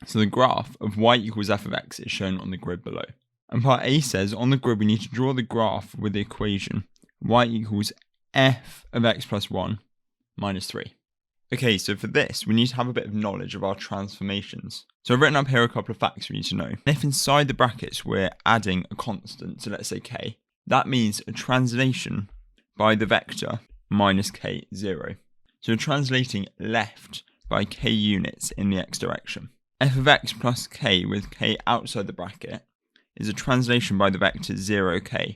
So the graph of y equals f of x is shown on the grid below. And part A says on the grid we need to draw the graph with the equation y equals f of x plus 1 minus 3. Okay, so for this, we need to have a bit of knowledge of our transformations. So I've written up here a couple of facts we need to know. If inside the brackets we're adding a constant, so let's say k, that means a translation by the vector minus k, 0. So we're translating left by k units in the x direction. F of x plus k with k outside the bracket is a translation by the vector 0k.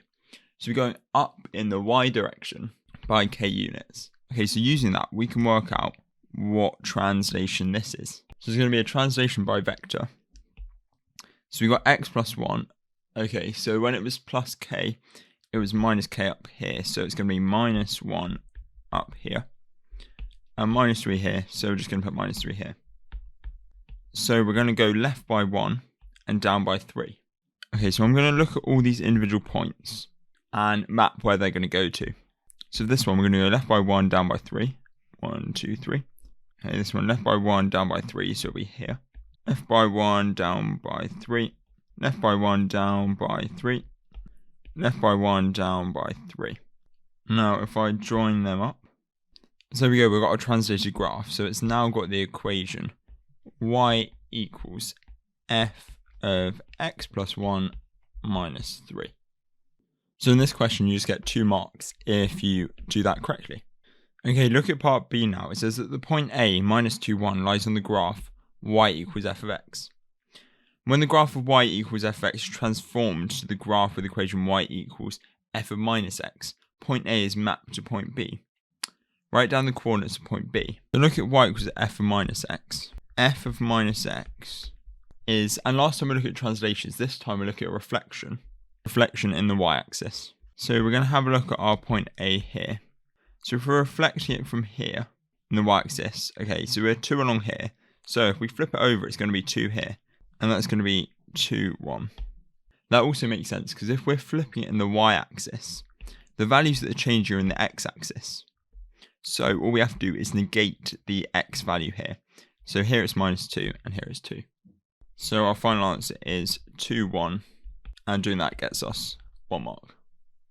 So we're going up in the y direction by k units. Okay, so using that, we can work out what translation this is. So it's going to be a translation by vector. So we got x plus 1. Okay, so when it was plus k, it was minus k up here. So it's going to be minus 1 up here. And minus 3 here. So we're just going to put minus 3 here. So we're going to go left by 1 and down by 3. Okay, so I'm going to look at all these individual points and map where they're going to go to. So this one, we're going to go left by 1, down by 3. 1, 2, 3. Okay, this one, left by 1, down by 3, so it'll be here. Left by 1, down by 3. Left by 1, down by 3. Left by 1, down by 3. Now, if I join them up. So there we go, we've got a translated graph. So it's now got the equation y equals f of x plus 1 minus 3. So in this question, you just get 2 marks if you do that correctly. Okay, look at part B now. It says that the point A, minus 2, 1, lies on the graph y equals f of x. When the graph of y equals f of x is transformed to the graph with the equation y equals f of minus x, point A is mapped to point B. Write down the coordinates of point B. So look at y equals f of minus x. F of minus x is, and last time we looked at translations, this time we look at reflection in the y-axis. So we're going to have a look at our point A here. So if we're reflecting it from here in the y-axis, okay, so we're 2 along here. So if we flip it over, it's going to be 2 here. And that's going to be 2, 1. That also makes sense because if we're flipping it in the y-axis, the values that are changing are in the x-axis. So all we have to do is negate the x value here. So here it's minus 2 and here it's 2. So our final answer is 2, 1. And doing that gets us 1 mark.